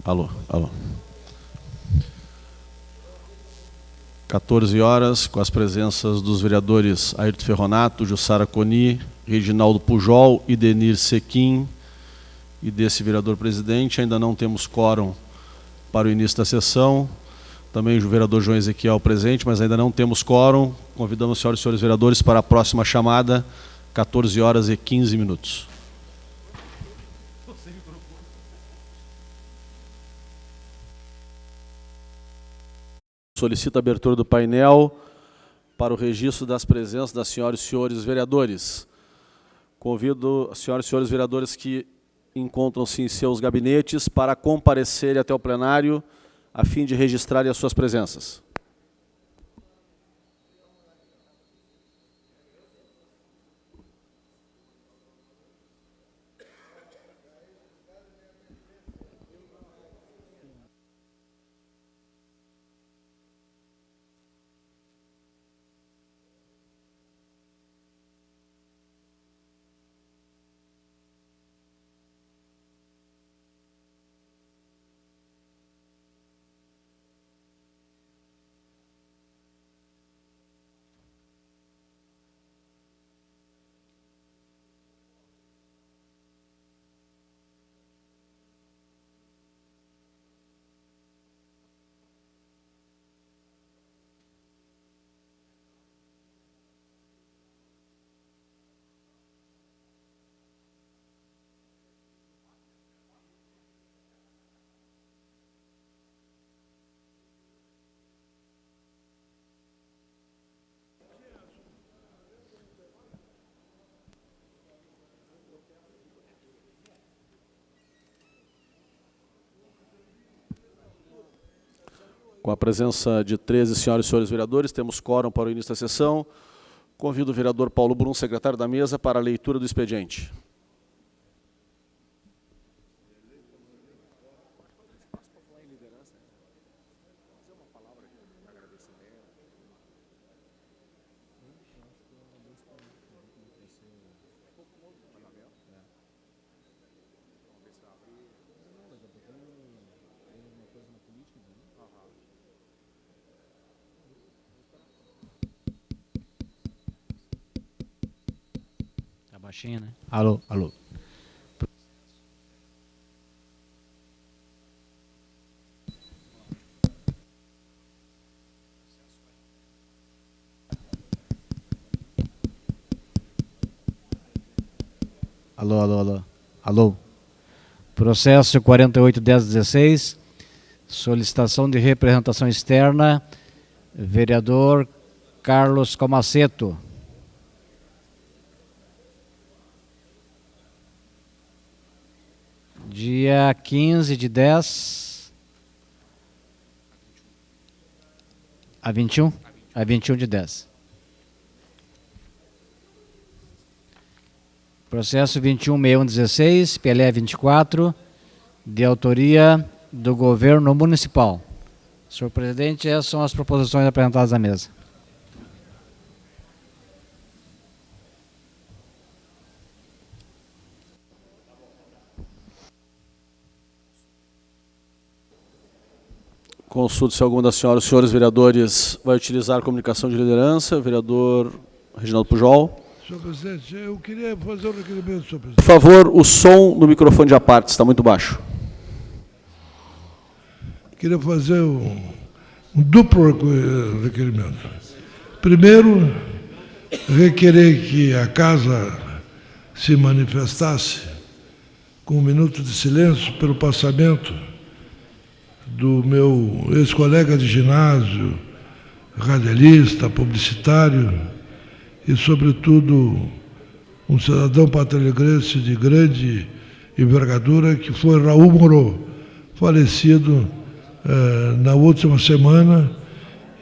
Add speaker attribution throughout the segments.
Speaker 1: Alô. 14 horas, com as presenças dos vereadores Ayrton Ferronato, Jussara Coni, Reginaldo Pujol, Idenir Sequim e desse vereador-presidente. Ainda não temos quórum para o início da sessão. Também o vereador João Ezequiel presente, mas ainda não temos quórum. Convidamos as senhoras e senhores vereadores para a próxima chamada, 14 horas e 15 minutos. Solicito a abertura do painel para o registro das presenças das senhoras e senhores vereadores. Convido as senhoras e senhores vereadores que encontram-se em seus gabinetes para comparecerem até o plenário a fim de registrarem as suas presenças. Com a presença de 13 senhoras e senhores vereadores, temos quórum para o início da sessão. Convido o vereador Paulo Brum, secretário da mesa, para a leitura do expediente.
Speaker 2: Baixinho, né? Alô. Alô. Processo 48.10.16, solicitação de representação externa, vereador Carlos Comaceto. Dia 15 de 10 a 21? A 21 de 10. Processo 21.6116, PLE 24, de autoria do Governo Municipal. Senhor presidente, essas são as proposições apresentadas à mesa.
Speaker 1: Consulto se alguma das senhoras e senhores vereadores vai utilizar a comunicação de liderança. Vereador Reginaldo Pujol.
Speaker 3: Senhor presidente, eu queria fazer um requerimento, senhor presidente.
Speaker 1: Por favor, o som do microfone de à parte está muito baixo.
Speaker 3: Queria fazer um duplo requerimento. Primeiro, requerer que a casa se manifestasse com um minuto de silêncio pelo passamento do meu ex-colega de ginásio, radialista, publicitário e, sobretudo, um cidadão patalegrense de grande envergadura, que foi Raul Moro, falecido na última semana,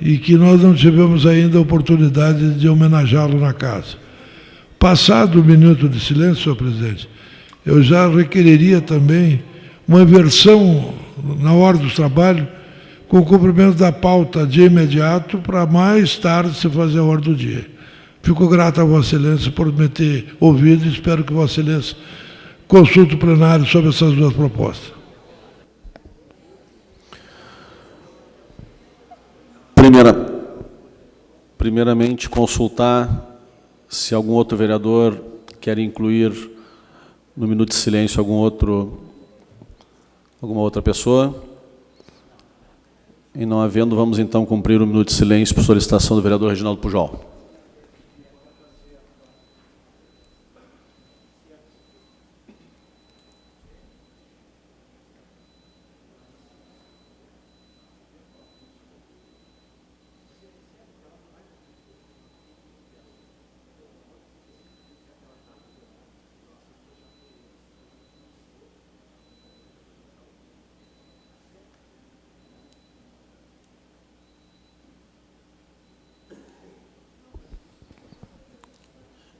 Speaker 3: e que nós não tivemos ainda a oportunidade de homenageá-lo na casa. Passado o minuto de silêncio, senhor presidente, eu já requereria também uma inversão na ordem do trabalho, com o cumprimento da pauta de imediato, para mais tarde se fazer a ordem do dia. Fico grato a Vossa Excelência por me ter ouvido e espero que Vossa Excelência consulte o plenário sobre essas duas propostas.
Speaker 1: Primeiramente, consultar se algum outro vereador quer incluir no minuto de silêncio alguma outra pessoa. E não havendo, vamos então cumprir o minuto de silêncio por solicitação do vereador Reginaldo Pujol.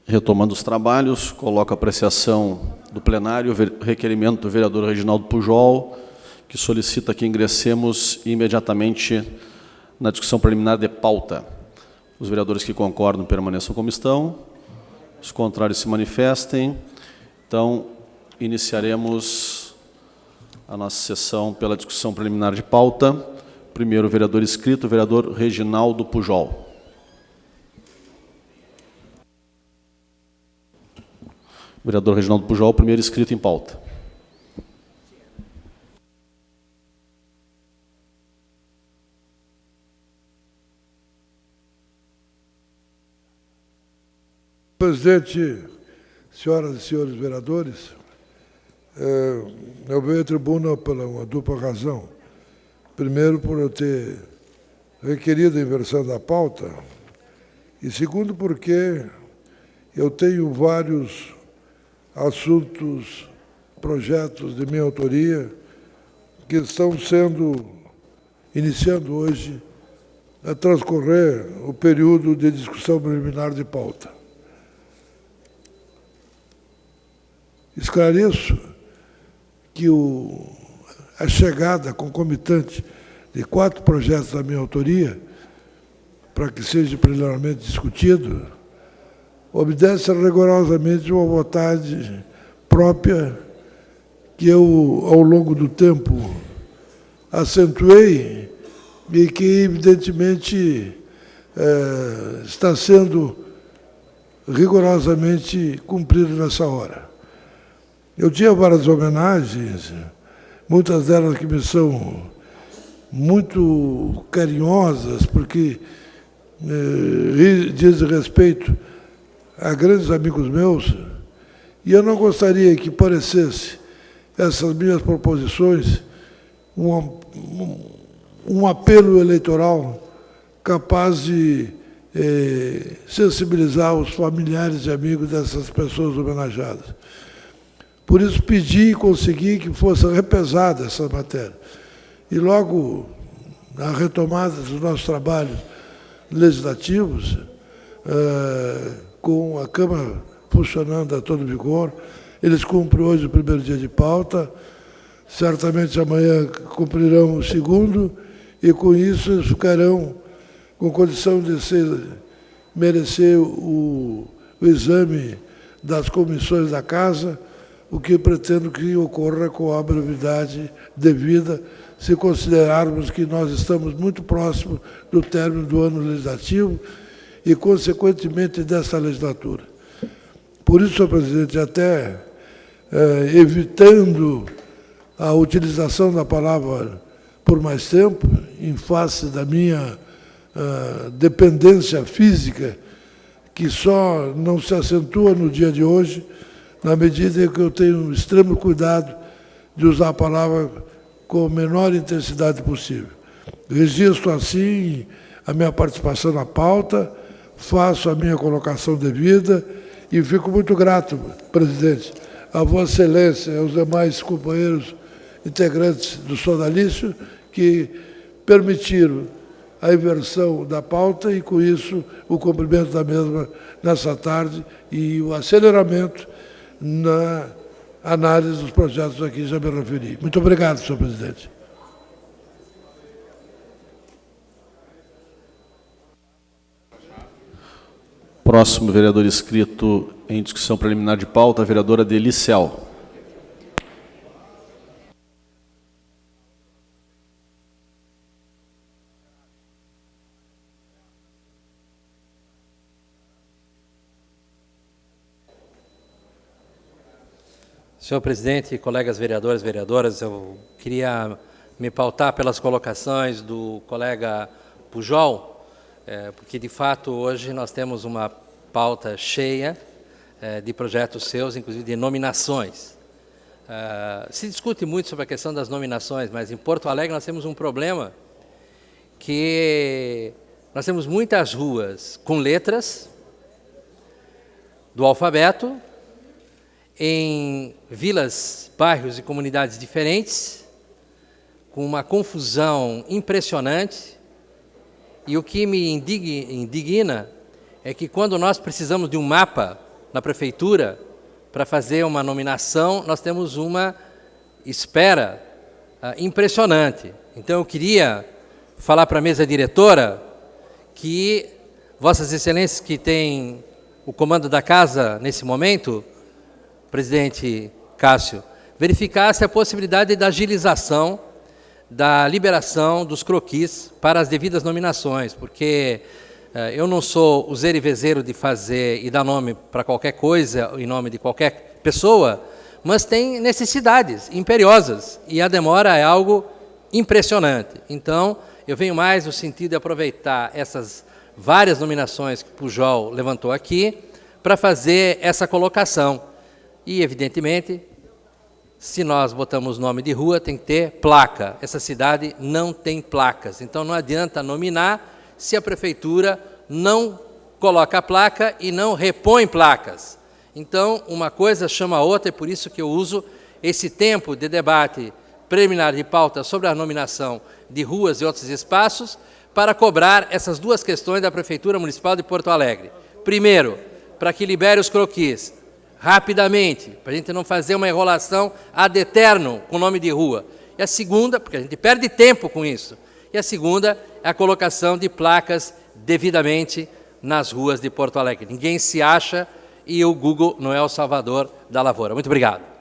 Speaker 1: Retomando os trabalhos, coloco a apreciação do plenário o requerimento do vereador Reginaldo Pujol, que solicita que ingressemos imediatamente na discussão preliminar de pauta. Os vereadores que concordam permaneçam como estão, os contrários se manifestem. Então, iniciaremos a nossa sessão pela discussão preliminar de pauta. Primeiro, o vereador inscrito, o vereador Reginaldo Pujol. Vereador Reginaldo Pujol, primeiro inscrito em pauta.
Speaker 3: Presidente, senhoras e senhores vereadores, eu venho à tribuna por uma dupla razão. Primeiro, por eu ter requerido a inversão da pauta, e segundo, porque eu tenho vários assuntos, projetos de minha autoria que estão iniciando hoje a transcorrer o período de discussão preliminar de pauta. Esclareço que a chegada concomitante de 4 projetos da minha autoria, para que seja preliminarmente discutido, obedece rigorosamente uma vontade própria que eu, ao longo do tempo, acentuei e que, evidentemente, está sendo rigorosamente cumprido nessa hora. Eu tinha várias homenagens, muitas delas que me são muito carinhosas, porque dizem respeito a grandes amigos meus, e eu não gostaria que parecesse essas minhas proposições um apelo eleitoral capaz de sensibilizar os familiares e amigos dessas pessoas homenageadas. Por isso pedi e consegui que fosse repesada essa matéria. E logo na retomada dos nossos trabalhos legislativos, com a Câmara funcionando a todo vigor, eles cumprem hoje o primeiro dia de pauta, certamente amanhã cumprirão o segundo, e com isso eles ficarão com condição de merecer o exame das comissões da Casa, o que pretendo que ocorra com a brevidade devida, se considerarmos que nós estamos muito próximos do término do ano legislativo e, consequentemente, dessa legislatura. Por isso, senhor presidente, até evitando a utilização da palavra por mais tempo, em face da minha dependência física, que só não se acentua no dia de hoje, na medida em que eu tenho um extremo cuidado de usar a palavra com a menor intensidade possível. Registro, assim, a minha participação na pauta, faço a minha colocação devida e fico muito grato, presidente, a Vossa Excelência e aos demais companheiros integrantes do sodalício que permitiram a inversão da pauta e, com isso, o cumprimento da mesma nessa tarde e o aceleramento na análise dos projetos a que já me referi. Muito obrigado, senhor presidente.
Speaker 1: Próximo vereador inscrito em discussão preliminar de pauta, a vereadora Delicel.
Speaker 4: Senhor presidente, colegas vereadores e vereadoras, eu queria me pautar pelas colocações do colega Pujol, porque, de fato, hoje nós temos uma pauta cheia de projetos seus, inclusive de nominações. Se discute muito sobre a questão das nominações, mas em Porto Alegre nós temos um problema que nós temos muitas ruas com letras do alfabeto, em vilas, bairros e comunidades diferentes, com uma confusão impressionante. E o que me indigna é que quando nós precisamos de um mapa na prefeitura para fazer uma nominação, nós temos uma espera impressionante. Então eu queria falar para a mesa diretora que Vossas Excelências, que têm o comando da casa nesse momento, presidente Cássio, verificasse a possibilidade da agilização da liberação dos croquis para as devidas nominações, porque eu não sou o zerivezeiro de fazer e dar nome para qualquer coisa, em nome de qualquer pessoa, mas tem necessidades imperiosas e a demora é algo impressionante. Então, eu venho mais no sentido de aproveitar essas várias nominações que o Pujol levantou aqui para fazer essa colocação. E, evidentemente, se nós botamos nome de rua, tem que ter placa. Essa cidade não tem placas. Então, não adianta nominar se a prefeitura não coloca a placa e não repõe placas. Então, uma coisa chama a outra, e por isso que eu uso esse tempo de debate preliminar de pauta sobre a nominação de ruas e outros espaços para cobrar essas duas questões da Prefeitura Municipal de Porto Alegre. Primeiro, para que libere os croquis rapidamente, para a gente não fazer uma enrolação ad eternum com o nome de rua. E a segunda, porque a gente perde tempo com isso, e a segunda é a colocação de placas devidamente nas ruas de Porto Alegre. Ninguém se acha e o Google não é o salvador da lavoura. Muito obrigado.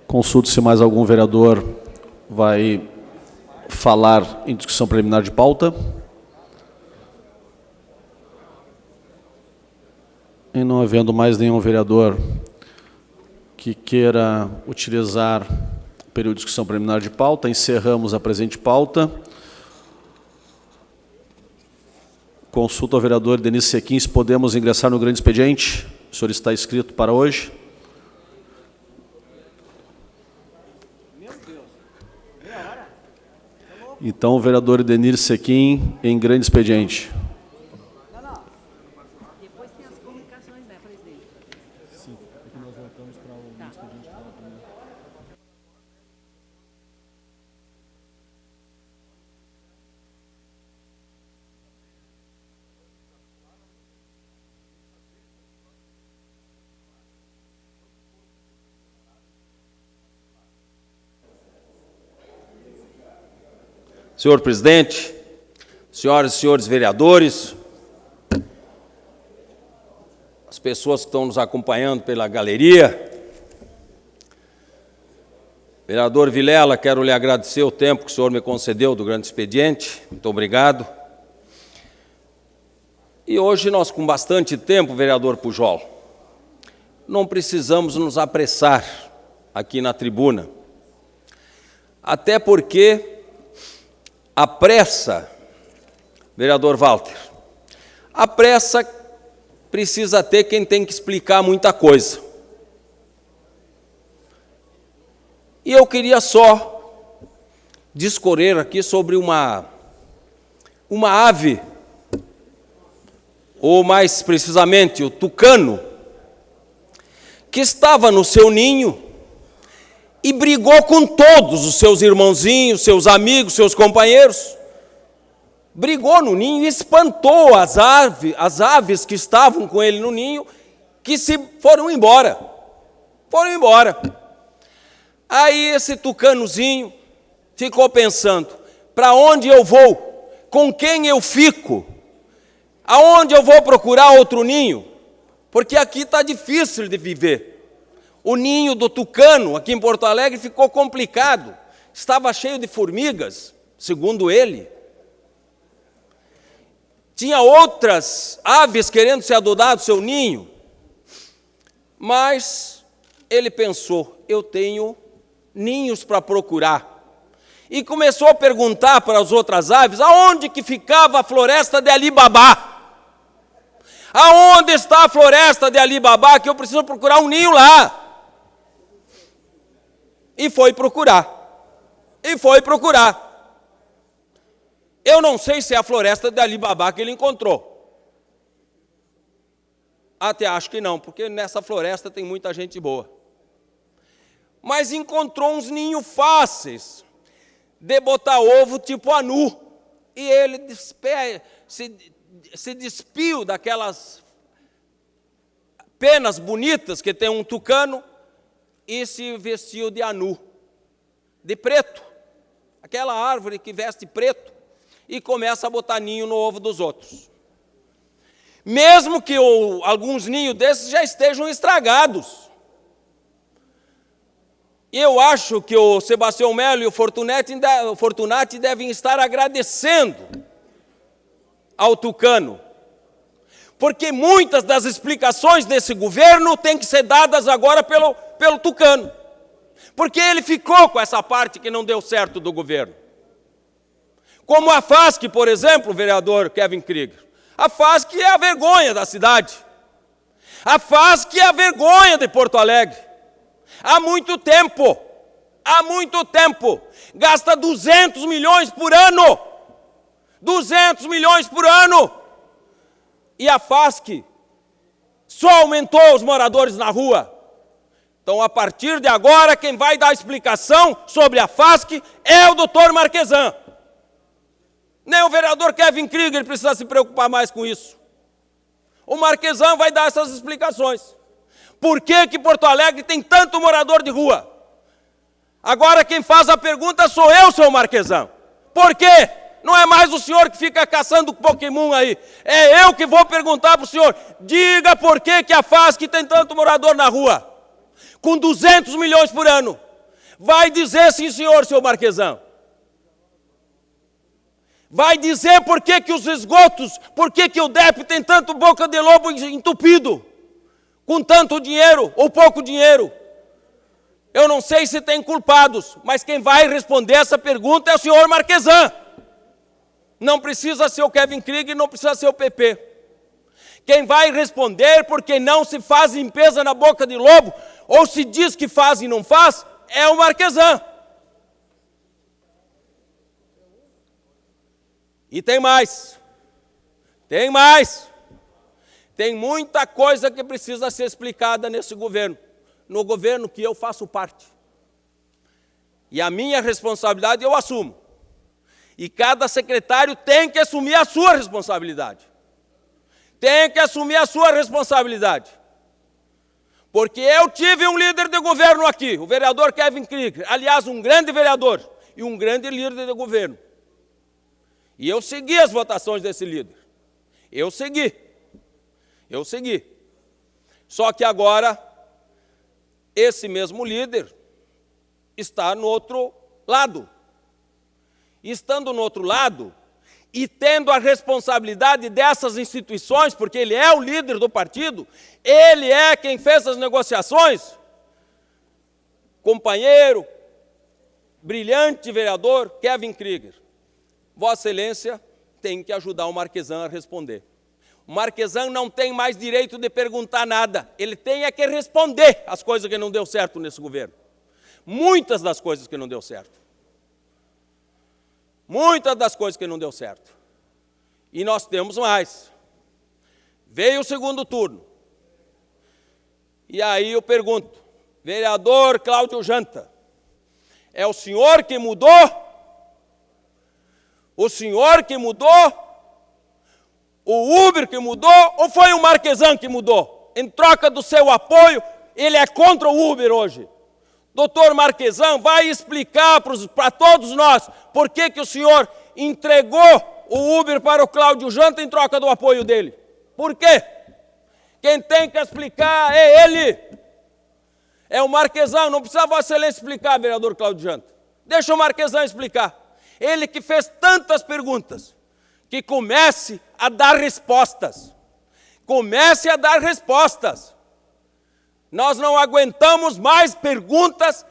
Speaker 1: Consulte se mais algum vereador vai falar em discussão preliminar de pauta. E não havendo mais nenhum vereador que queira utilizar o período de discussão preliminar de pauta, encerramos a presente pauta. Consulta ao vereador Denir Sequim se podemos ingressar no grande expediente. O senhor está inscrito para hoje. Então, o vereador Denir Sequim, em grande expediente.
Speaker 5: Não. Depois tem as comunicações, né, presidente?
Speaker 1: Sim, é que nós voltamos para o grande expediente.
Speaker 6: Senhor presidente, senhoras e senhores vereadores, as pessoas que estão nos acompanhando pela galeria, vereador Vilela, quero lhe agradecer o tempo que o senhor me concedeu do grande expediente, muito obrigado. E hoje nós, com bastante tempo, vereador Pujol, não precisamos nos apressar aqui na tribuna, até porque a pressa, vereador Walter, a pressa precisa ter quem tem que explicar muita coisa. E eu queria só discorrer aqui sobre uma ave, ou mais precisamente o tucano, que estava no seu ninho e brigou com todos os seus irmãozinhos, seus amigos, seus companheiros. Brigou no ninho e espantou as aves que estavam com ele no ninho, que se foram embora. Foram embora. Aí esse tucanozinho ficou pensando, para onde eu vou? Com quem eu fico? Aonde eu vou procurar outro ninho? Porque aqui está difícil de viver. O ninho do tucano, aqui em Porto Alegre, ficou complicado. estava cheio de formigas, segundo ele. Tinha outras aves querendo se adorar do seu ninho, mas ele pensou, eu tenho ninhos para procurar. E começou a perguntar para as outras aves, aonde que ficava a floresta de Ali Babá? Aonde está a floresta de Ali Babá, que eu preciso procurar um ninho lá? E foi procurar. Eu não sei se é a floresta de Ali Babá que ele encontrou. Até acho que não, porque nessa floresta tem muita gente boa. Mas encontrou uns ninhos fáceis de botar ovo tipo anu. E ele se despiu daquelas penas bonitas que tem um tucano e se vestiu de anu, de preto. Aquela árvore que veste preto e começa a botar ninho no ovo dos outros. Mesmo que alguns ninhos desses já estejam estragados. Eu acho que o Sebastião Melo e o Fortunati devem estar agradecendo ao tucano, porque muitas das explicações desse governo têm que ser dadas agora pelo tucano, porque ele ficou com essa parte que não deu certo do governo. Como a FASC, por exemplo, o vereador Kevin Krieger. A FASC é a vergonha da cidade. A FASC é a vergonha de Porto Alegre. Há muito tempo, gasta 200 milhões por ano. 200 milhões por ano. E a FASC só aumentou os moradores na rua. Então, a partir de agora, quem vai dar explicação sobre a FASC é o doutor Marquesan. Nem o vereador Kevin Krieger precisa se preocupar mais com isso. O Marquesan vai dar essas explicações. Por que Porto Alegre tem tanto morador de rua? Agora quem faz a pergunta sou eu, seu Marquesan. Por quê? Não é mais o senhor que fica caçando Pokémon aí. É eu que vou perguntar para o senhor. Diga por que a FASC tem tanto morador na rua. Com 200 milhões por ano. Vai dizer sim, senhor, seu Marquesan. Vai dizer por que os esgotos, por que o DEP tem tanto boca de lobo entupido, com tanto dinheiro ou pouco dinheiro. Eu não sei se tem culpados, mas quem vai responder essa pergunta é o senhor Marquesan. Não precisa ser o Kevin Krieger, não precisa ser o PP. Quem vai responder porque não se faz limpeza na boca de lobo, ou se diz que faz e não faz, é o Marquesan. E tem mais. Tem muita coisa que precisa ser explicada nesse governo. No governo que eu faço parte. E a minha responsabilidade eu assumo. E cada secretário tem que assumir a sua responsabilidade. Porque eu tive um líder de governo aqui, o vereador Kevin Krieger. Aliás, um grande vereador e um grande líder de governo. E eu segui as votações desse líder. Eu segui. Só que agora, esse mesmo líder está no outro lado. Estando no outro lado e tendo a responsabilidade dessas instituições, porque ele é o líder do partido, ele é quem fez as negociações. Companheiro, brilhante vereador Kevin Krieger. Vossa Excelência tem que ajudar o Marquesan a responder. O Marquesan não tem mais direito de perguntar nada. Ele tem é que responder as coisas que não deu certo nesse governo. Muitas das coisas que não deu certo. E nós temos mais. Veio o segundo turno. E aí eu pergunto, vereador Cláudio Janta, é o senhor que mudou? O senhor que mudou? O Uber que mudou ou foi o Marquesan que mudou? Em troca do seu apoio, ele é contra o Uber hoje. Doutor Marquesan vai explicar para todos nós por que o senhor entregou o Uber para o Cláudio Janta em troca do apoio dele. Por quê? Quem tem que explicar é ele. É o Marquesan, não precisa Vossa Excelência explicar, vereador Cláudio Janta. Deixa o Marquesan explicar. Ele que fez tantas perguntas, que comece a dar respostas. Comece a dar respostas. Nós não aguentamos mais perguntas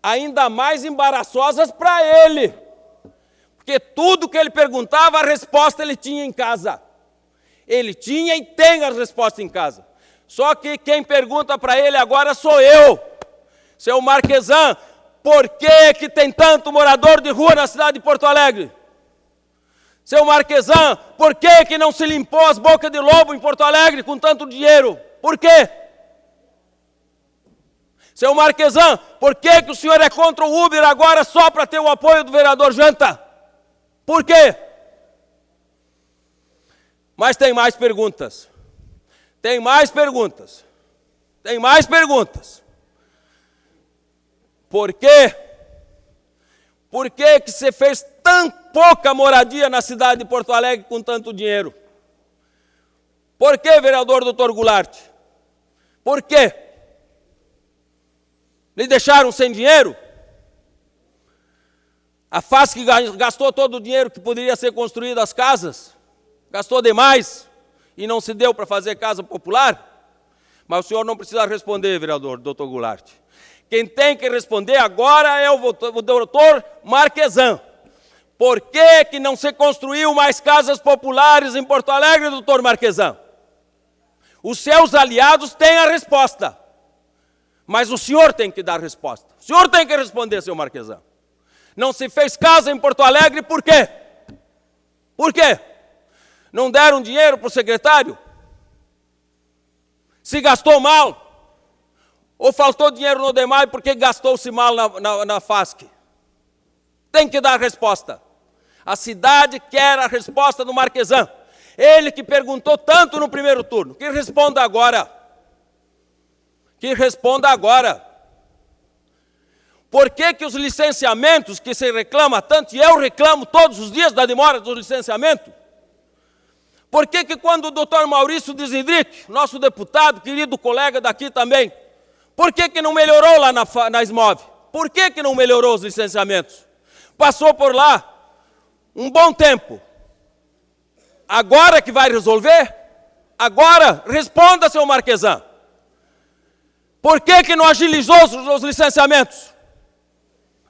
Speaker 6: ainda mais embaraçosas para ele. Porque tudo que ele perguntava, a resposta ele tinha em casa. Ele tinha e tem a resposta em casa. Só que quem pergunta para ele agora sou eu. Seu Marquesan, por que tem tanto morador de rua na cidade de Porto Alegre? Seu Marquesan, por que não se limpou as bocas de lobo em Porto Alegre com tanto dinheiro? Por quê? Seu Marquesan, por que o senhor é contra o Uber agora só para ter o apoio do vereador Janta? Por quê? Mas tem mais perguntas. Tem mais perguntas. Tem mais perguntas. Por quê? Por que você fez tão pouca moradia na cidade de Porto Alegre com tanto dinheiro? Por que, vereador Dr. Goulart? Por quê? Lhe deixaram sem dinheiro? A FASC gastou todo o dinheiro que poderia ser construído as casas? Gastou demais e não se deu para fazer casa popular? Mas o senhor não precisa responder, vereador Dr. Goulart. Quem tem que responder agora é o doutor Marquesan. Por que não se construiu mais casas populares em Porto Alegre, doutor Marquesan? Os seus aliados têm a resposta. Mas o senhor tem que dar a resposta. O senhor tem que responder, seu Marquesan. Não se fez casa em Porto Alegre, por quê? Por quê? Não deram dinheiro para o secretário? Se gastou mal? Ou faltou dinheiro no DEMAI porque gastou-se mal na FASC? Tem que dar a resposta. A cidade quer a resposta do Marquesan. Ele que perguntou tanto no primeiro turno. Que responda agora. Que responda agora. Por que os licenciamentos que se reclama tanto, e eu reclamo todos os dias da demora do licenciamento, por que quando o doutor Maurício Desidric, nosso deputado, querido colega daqui também, por que não melhorou lá na SMOV? Por que não melhorou os licenciamentos? Passou por lá um bom tempo. Agora que vai resolver? Agora, responda, seu Marquesan. Por que não agilizou os licenciamentos?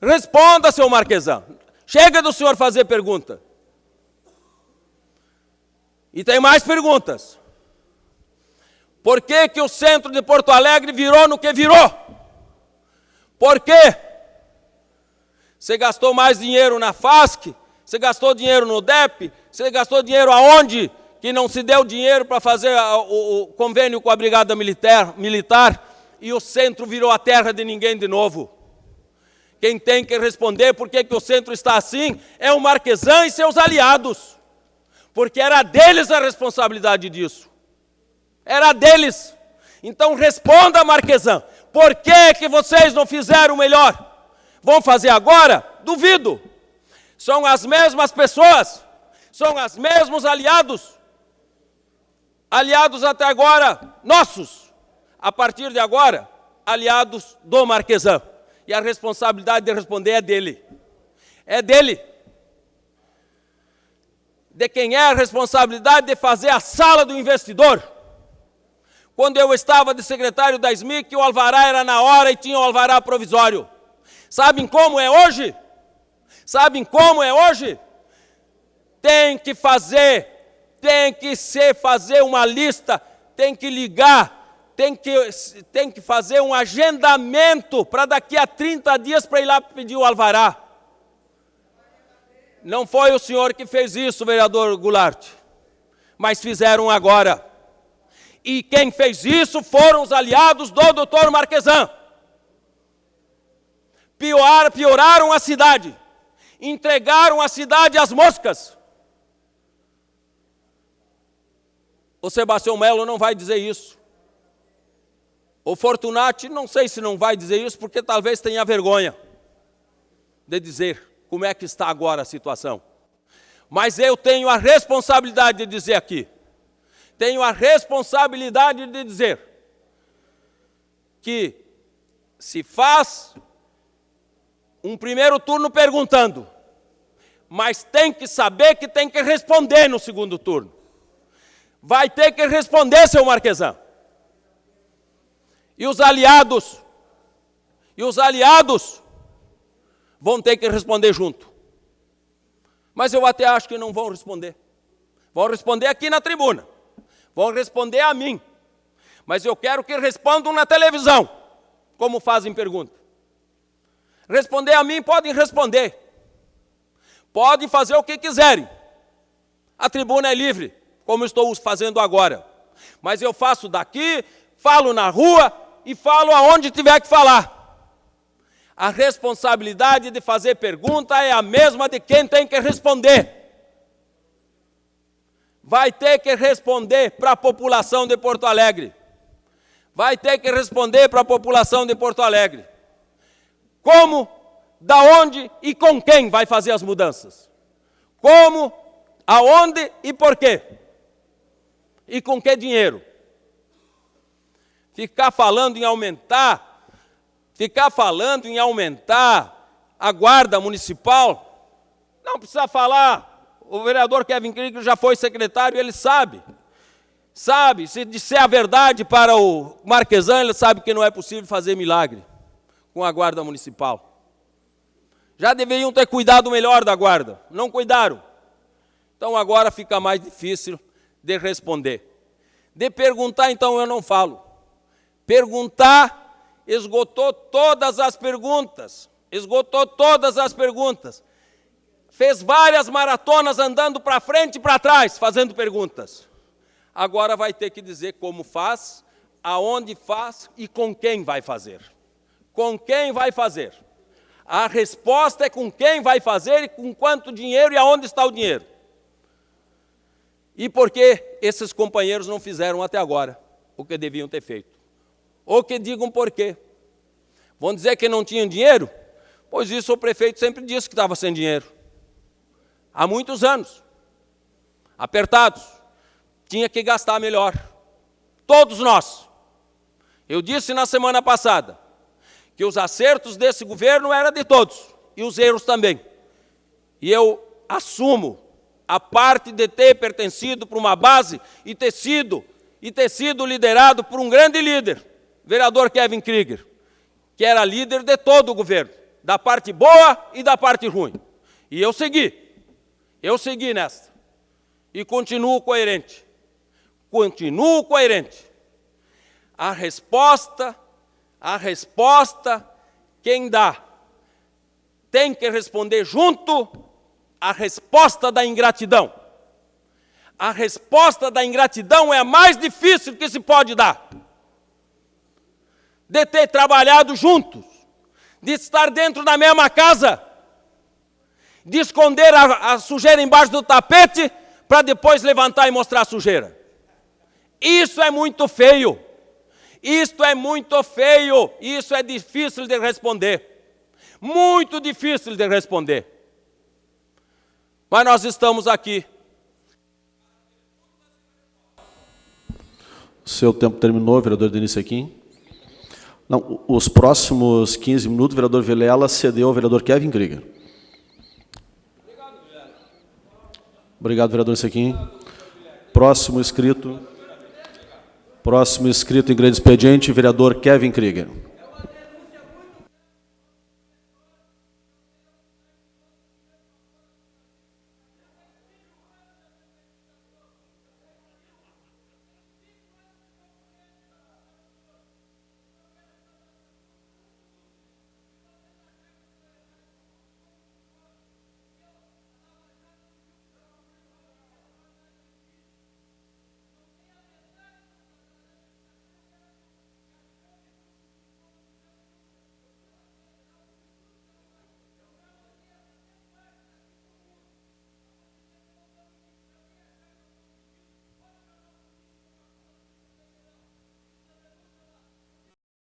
Speaker 6: Responda, seu Marquesan. Chega do senhor fazer pergunta. E tem mais perguntas. Por que o centro de Porto Alegre virou no que virou? Por quê? Você gastou mais dinheiro na FASC? Você gastou dinheiro no DEP? Você gastou dinheiro aonde? Que não se deu dinheiro para fazer o convênio com a Brigada Militar e o centro virou a terra de ninguém de novo. Quem tem que responder por que o centro está assim é o Marquesan e seus aliados. Porque era deles a responsabilidade disso. Era deles. Então responda, Marquesan. Por que vocês não fizeram melhor? Vão fazer agora? Duvido. São as mesmas pessoas. São os mesmos aliados. Aliados até agora, nossos. A partir de agora, aliados do Marquesan. E a responsabilidade de responder é dele. É dele. De quem é a responsabilidade de fazer a sala do investidor? Quando eu estava de secretário da SMIC, o alvará era na hora e tinha o alvará provisório. Sabem como é hoje? Sabem como é hoje? Tem que fazer uma lista, tem que ligar, tem que fazer um agendamento para daqui a 30 dias para ir lá pedir o alvará. Não foi o senhor que fez isso, vereador Goulart, mas fizeram agora. E quem fez isso foram os aliados do doutor Marquesan. Pioraram a cidade, entregaram a cidade às moscas. O Sebastião Melo não vai dizer isso. O Fortunati, não sei se não vai dizer isso, porque talvez tenha vergonha de dizer como é que está agora a situação. Mas eu tenho a responsabilidade de dizer aqui. Tenho a responsabilidade de dizer que se faz um primeiro turno perguntando, mas tem que saber que tem que responder no segundo turno. Vai ter que responder, seu Marquesan. E os aliados vão ter que responder junto. Mas eu até acho que não vão responder. Vão responder aqui na tribuna. Vão responder a mim. Mas eu quero que respondam na televisão, como fazem pergunta. Responder a mim podem responder. Podem fazer o que quiserem. A tribuna é livre, como estou fazendo agora. Mas eu faço daqui, falo na rua e falo aonde tiver que falar. A responsabilidade de fazer pergunta é a mesma de quem tem que responder. Vai ter que responder para a população de Porto Alegre. Vai ter que responder para a população de Porto Alegre. Como, da onde e com quem vai fazer as mudanças? Como, aonde e por quê? E com que dinheiro? Ficar falando em aumentar a guarda municipal, não precisa falar. O vereador Kevin Krieger já foi secretário, ele sabe, se disser a verdade para o Marquesan, ele sabe que não é possível fazer milagre com a guarda municipal. Já deveriam ter cuidado melhor da guarda, não cuidaram. Então agora fica mais difícil de responder. De perguntar, então, eu não falo. Perguntar, esgotou todas as perguntas. Fez várias maratonas andando para frente e para trás, fazendo perguntas. Agora vai ter que dizer como faz, aonde faz e com quem vai fazer. Com quem vai fazer. A resposta é com quem vai fazer e com quanto dinheiro e aonde está o dinheiro. E por que esses companheiros não fizeram até agora o que deviam ter feito? Ou que digam por quê. Vão dizer que não tinham dinheiro? Pois isso o prefeito sempre disse que estava sem dinheiro. Há muitos anos. Apertados. Tinha que gastar melhor. Todos nós. Eu disse na semana passada que os acertos desse governo eram de todos. E os erros também. E eu assumo a parte de ter pertencido para uma base e ter sido liderado por um grande líder, vereador Kevin Krieger, que era líder de todo o governo, da parte boa e da parte ruim. E eu segui nessa. E continuo coerente. A resposta, quem dá tem que responder junto a resposta da ingratidão. A resposta da ingratidão é a mais difícil que se pode dar. De ter trabalhado juntos, de estar dentro da mesma casa, de esconder a sujeira embaixo do tapete para depois levantar e mostrar a sujeira. Isso é muito feio. Isso é difícil de responder. Muito difícil de responder. Mas nós estamos aqui.
Speaker 1: Seu tempo terminou, vereador Denis Sequim. Não, os próximos 15 minutos, o vereador Vilela cedeu ao vereador Kevin Krieger. Obrigado, vereador Sequim. Próximo inscrito em grande expediente, vereador Kevin Krieger.